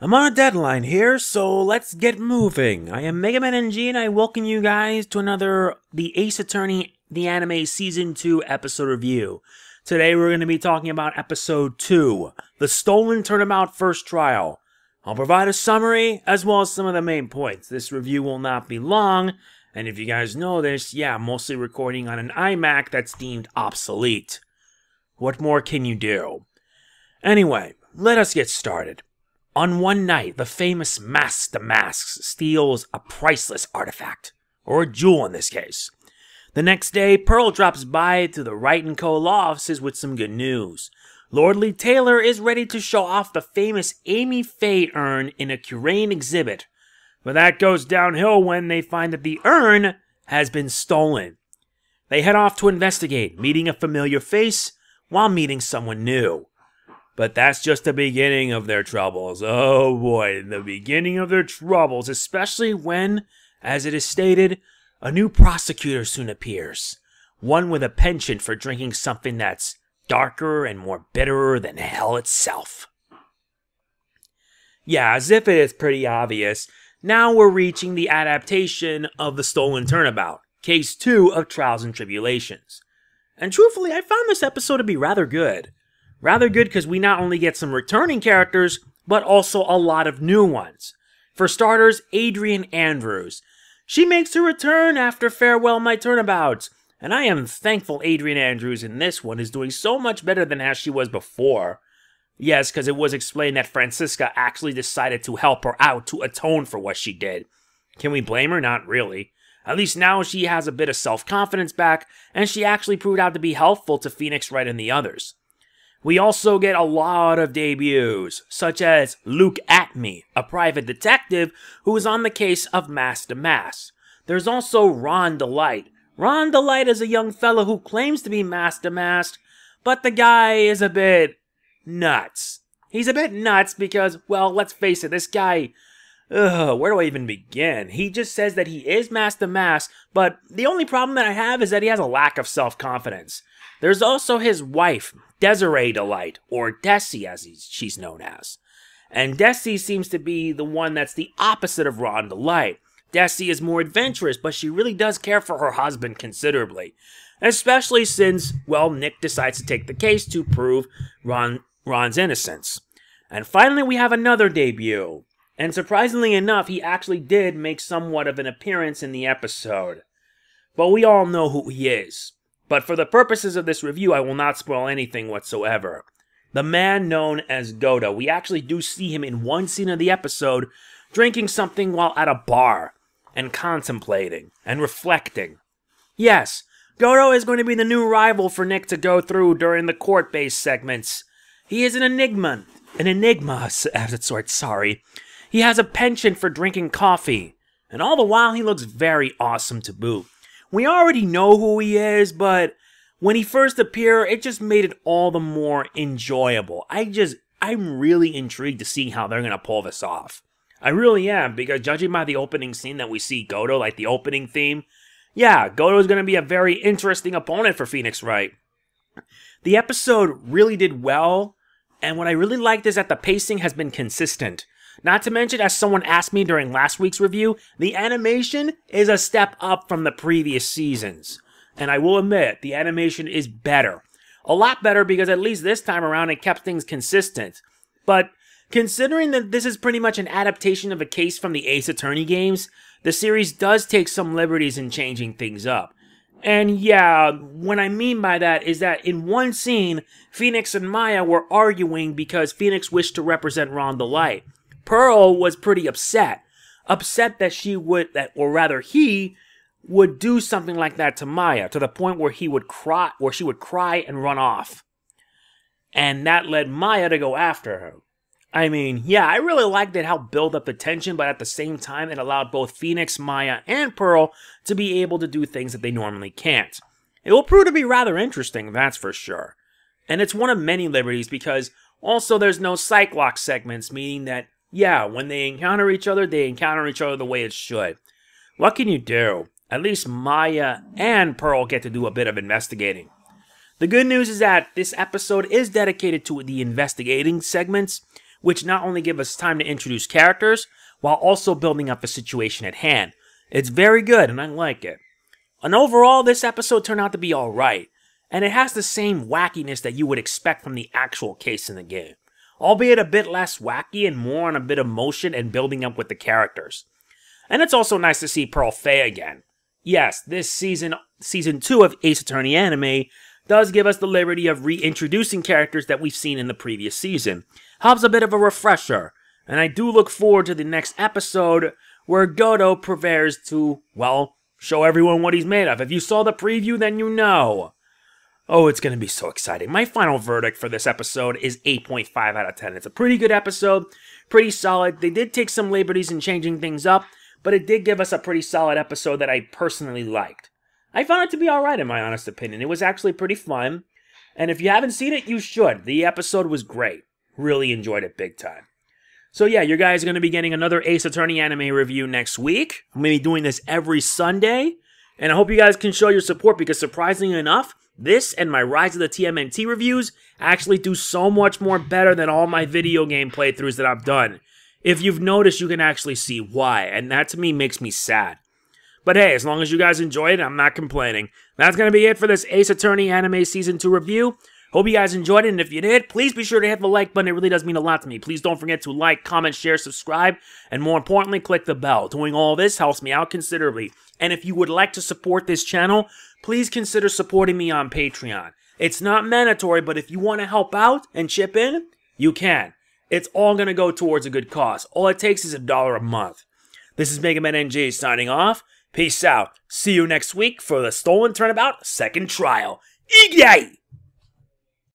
I'm on a deadline here, so let's get moving. I am MegamanNG and I welcome you guys to another The Ace Attorney, the Anime Season 2 episode review. Today we're going to be talking about Episode 2, The Stolen Turnabout First Trial. I'll provide a summary as well as some of the main points. This review will not be long, and if you guys know this, I'm mostly recording on an iMac that's deemed obsolete. What more can you do? Anyway, let us get started. On one night, the famous Master Masks steals a priceless artifact, or a jewel in this case. The next day, Pearl drops by to the Wright & Co. law offices with some good news. Lordly Taylor is ready to show off the famous Amy Fey urn in a Kurain Exhibit, but that goes downhill when they find that the urn has been stolen. They head off to investigate, meeting a familiar face while meeting someone new. But that's just the beginning of their troubles. Oh boy, the beginning of their troubles, especially when, as it is stated, a new prosecutor soon appears. One with a penchant for drinking something that's darker and more bitter than hell itself. As if it is pretty obvious, now we're reaching the adaptation of The Stolen Turnabout, Case 2 of Trials and Tribulations. And truthfully, I found this episode to be rather good. Rather good because we not only get some returning characters, but also a lot of new ones. For starters, Adrienne Andrews. She makes her return after Farewell My Turnabout, and I am thankful Adrienne Andrews in this one is doing so much better than as she was before. Yes, because it was explained that Francisca actually decided to help her out to atone for what she did. Can we blame her? Not really. At least now she has a bit of self-confidence back, and she actually proved out to be helpful to Phoenix Wright and the others. We also get a lot of debuts, such as Luke Atme, a private detective who is on the case of Master Mask. There's also Ron Delight. Ron Delight is a young fellow who claims to be Master Mask, but the guy is a bit nuts. He's a bit nuts because, well, let's face it, this guy, where do I even begin? He just says that he is Master Mask, but the only problem that I have is that he has a lack of self-confidence. There's also his wife, Desiree Delight, or Desi as she's known as. And Desi seems to be the one that's the opposite of Ron Delight. Desi is more adventurous, but she really does care for her husband considerably. Especially since, well, Nick decides to take the case to prove Ron's innocence. And finally we have another debut. And surprisingly enough, he actually did make somewhat of an appearance in the episode. But we all know who he is. But for the purposes of this review, I will not spoil anything whatsoever. The man known as Godot. We actually do see him in one scene of the episode drinking something while at a bar and contemplating and reflecting. Yes, Godot is going to be the new rival for Nick to go through during the court-based segments. He is an enigma of its sort, sorry. He has a penchant for drinking coffee, and all the while he looks very awesome to boot. We already know who he is, but when he first appeared, it just made it all the more enjoyable. I'm really intrigued to see how they're going to pull this off. I really am, because judging by the opening scene that we see Godot, like the opening theme, Godot is going to be a very interesting opponent for Phoenix Wright. The episode really did well, and what I really liked is that the pacing has been consistent. Not to mention, as someone asked me during last week's review, the animation is a step up from the previous seasons. And I will admit, the animation is better. A lot better because at least this time around it kept things consistent. But considering that this is pretty much an adaptation of a case from the Ace Attorney games, the series does take some liberties in changing things up. And what I mean by that is that in one scene, Phoenix and Maya were arguing because Phoenix wished to represent Ron Delight. Pearl was pretty upset that he would do something like that to Maya, to the point where she would cry and run off. And that led Maya to go after her. I mean, I really liked it how it built up the tension, but at the same time it allowed both Phoenix, Maya, and Pearl to be able to do things that they normally can't. It will prove to be rather interesting, that's for sure. And it's one of many liberties because also there's no Cyclops segments, meaning that when they encounter each other the way it should. What can you do? At least Maya and Pearl get to do a bit of investigating. The good news is that this episode is dedicated to the investigating segments, which not only give us time to introduce characters, while also building up the situation at hand. It's very good, and I like it. And overall, this episode turned out to be alright, and it has the same wackiness that you would expect from the actual case in the game, albeit a bit less wacky and more on a bit of motion and building up with the characters. And it's also nice to see Pearl Fey again. Yes, this season 2 of Ace Attorney Anime does give us the liberty of reintroducing characters that we've seen in the previous season. Helps a bit of a refresher, and I do look forward to the next episode where Godot prepares to, well, show everyone what he's made of. If you saw the preview, then you know. Oh, it's going to be so exciting. My final verdict for this episode is 8.5 out of 10. It's a pretty good episode, pretty solid. They did take some liberties in changing things up, but it did give us a pretty solid episode that I personally liked. I found it to be alright in my honest opinion. It was actually pretty fun, and if you haven't seen it, you should. The episode was great. Really enjoyed it big time. So yeah, you guys are going to be getting another Ace Attorney anime review next week. I'm going to be doing this every Sunday, and I hope you guys can show your support because surprisingly enough, this and my Rise of the TMNT reviews actually do so much more better than all my video game playthroughs that I've done. If you've noticed, you can actually see why, and that to me makes me sad. But hey, as long as you guys enjoyed it, I'm not complaining. That's going to be it for this Ace Attorney Anime Season 2 review. Hope you guys enjoyed it, and if you did, please be sure to hit the like button. It really does mean a lot to me. Please don't forget to like, comment, share, subscribe, and more importantly, click the bell. Doing all this helps me out considerably. And if you would like to support this channel, please consider supporting me on Patreon. It's not mandatory, but if you want to help out and chip in, you can. It's all going to go towards a good cause. All it takes is $1 a month. This is MegamanNG signing off. Peace out. See you next week for the Stolen Turnabout Second Trial. Igi'ari!